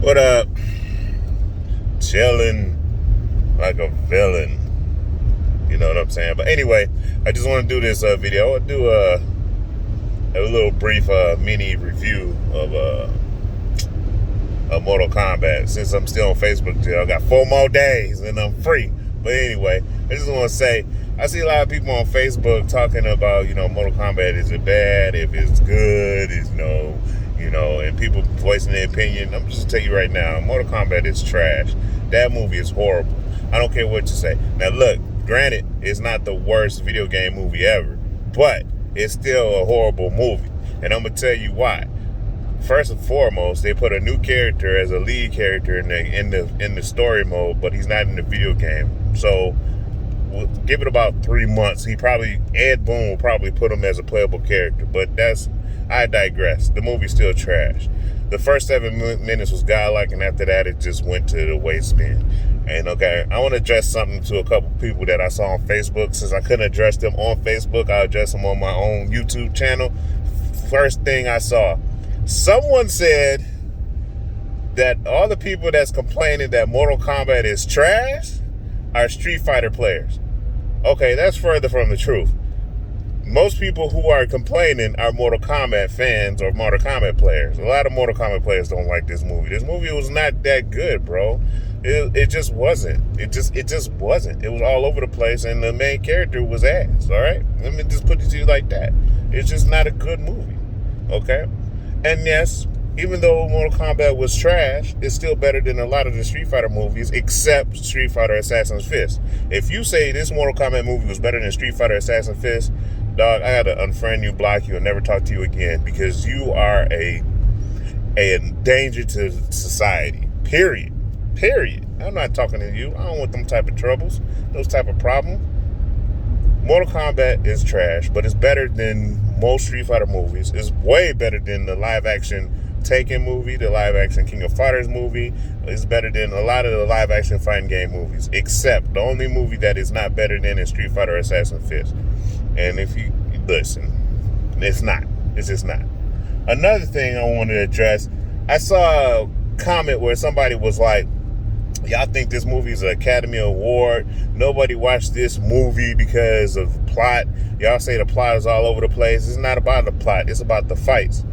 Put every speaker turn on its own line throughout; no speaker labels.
What up? Chilling like a villain. You know what I'm saying? But anyway, I just want to do this video. I want to do a little brief mini review of Mortal Kombat. Since I'm still on Facebook still, I got 4 more days and I'm free. But anyway, I just want to say, I see a lot of people on Facebook talking about, Mortal Kombat, is it bad? If it's good, is and people voicing their opinion. I'm just gonna tell you right now, Mortal Kombat is trash. That movie is horrible. I don't care what you say. Now look, granted, it's not the worst video game movie ever, but it's still a horrible movie. And I'm gonna tell you why. First and foremost, they put a new character as a lead character in the story mode, but he's not in the video game. So we'll give it about 3 months. Ed Boon will probably put him as a playable character, but I digress. The movie's still trash. The first 7 minutes was godlike, and after that, it just went to the waste bin. And okay, I want to address something to a couple people that I saw on Facebook. Since I couldn't address them on Facebook, I'll address them on my own YouTube channel. First thing I saw, someone said that all the people that's complaining that Mortal Kombat is trash are Street Fighter players. Okay, that's further from the truth. Most people who are complaining are Mortal Kombat fans or Mortal Kombat players. A lot of Mortal Kombat players don't like this movie. This movie was not that good, bro. It just wasn't. It just wasn't. It was all over the place, and the main character was ass. All right, let me just put it to you like that. It's just not a good movie. Okay, and yes, even though Mortal Kombat was trash, it's still better than a lot of the Street Fighter movies, except Street Fighter Assassin's Fist. If you say this Mortal Kombat movie was better than Street Fighter Assassin's Fist, dog, I gotta unfriend you, block you, and never talk to you again, because you are a danger to society. Period. I'm not talking to you. I don't want them type of troubles, those type of problems. Mortal Kombat is trash, but it's better than most Street Fighter movies. It's way better than the live-action Taken movie, the live-action King of Fighters movie. It's better than a lot of the live-action fighting game movies, except the only movie that is not better than is Street Fighter Assassin's Fist. And if you listen, it's not. It's just not. Another thing I wanted to address, I saw a comment where somebody was like, y'all think this movie is an Academy Award? Nobody watched this movie because of plot. Y'all say the plot is all over the place. It's not about the plot. It's about the fights.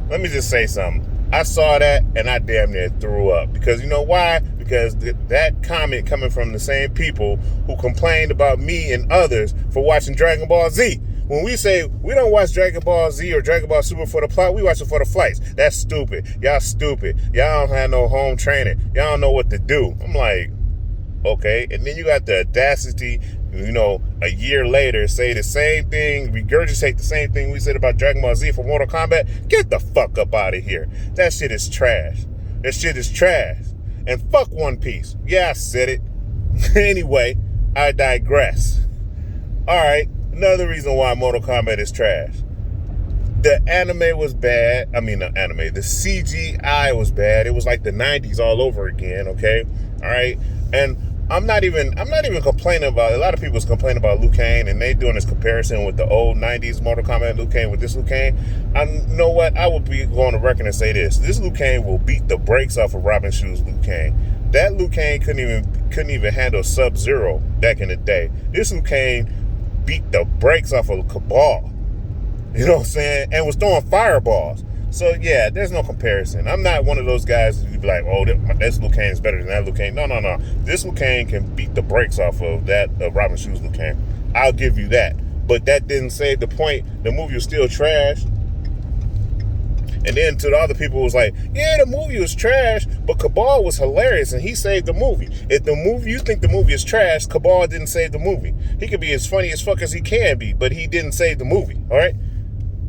Let me just say something. I saw that and I damn near threw up. Because you know why? Because that comment coming from the same people who complained about me and others for watching Dragon Ball Z. When we say we don't watch Dragon Ball Z or Dragon Ball Super for the plot, we watch it for the fights. That's stupid. Y'all stupid. Y'all don't have no home training. Y'all don't know what to do. I'm like, okay. And then you got the audacity, a year later, say the same thing, regurgitate the same thing we said about Dragon Ball Z for Mortal Kombat. Get the fuck up out of here. That shit is trash. That shit is trash. And fuck One Piece. Yeah, I said it. Anyway, I digress. All right. Another reason why Mortal Kombat is trash. The anime was bad. The CGI was bad. It was like the 90s all over again, okay? All right? And I'm not even complaining about, a lot of people's complaining about Liu Kang, and they doing this comparison with the old 90s Mortal Kombat Liu Kang with this Liu Kang. You know what? I would be going on record and say this. This Liu Kang will beat the brakes off of Robin Shu's Liu Kang. That Liu Kang couldn't even handle Sub-Zero back in the day. This Liu Kang beat the brakes off of Cabal. You know what I'm saying? And was throwing fireballs. So, yeah, there's no comparison. I'm not one of those guys who'd be like, oh, this Liu Kang is better than that Liu Kang. No. This Liu Kang can beat the brakes off of that Robin Shu's Liu Kang. I'll give you that. But that didn't save the point. The movie was still trash. And then to the other people who was like, yeah, the movie was trash, but Cabal was hilarious and he saved the movie. If you think the movie is trash, Cabal didn't save the movie. He could be as funny as fuck as he can be, but he didn't save the movie, all right?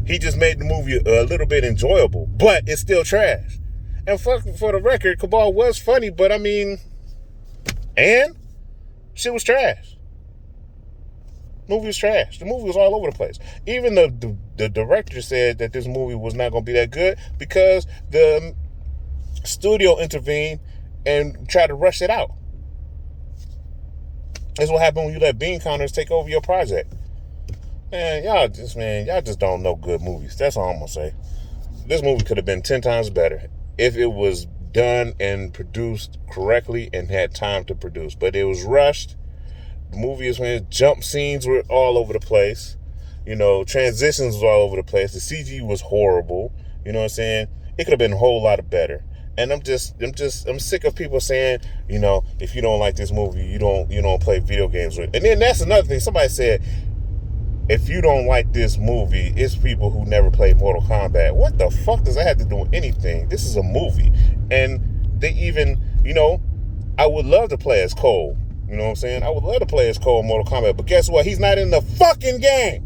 He just made the movie a little bit enjoyable, but it's still trash. And fuck, for the record, Cabal was funny, but shit was trash. Movie was trash. The movie was all over the place. Even the director said that this movie was not going to be that good because the studio intervened and tried to rush it out. That's what happened when you let bean counters take over your project. Man, y'all just don't know good movies. That's all I'm going to say. This movie could have been 10 times better if it was done and produced correctly and had time to produce. But it was rushed. The movie is when jump scenes were all over the place. Transitions was all over the place. The CG was horrible. You know what I'm saying? It could have been a whole lot better. And I'm sick of people saying, if you don't like this movie, you don't play video games with. And then that's another thing. Somebody said, if you don't like this movie, it's people who never played Mortal Kombat. What the fuck does that have to do with anything? This is a movie. And they even, I would love to play as Cole. You know what I'm saying? I would love to play as Cole in Mortal Kombat. But guess what? He's not in the fucking game.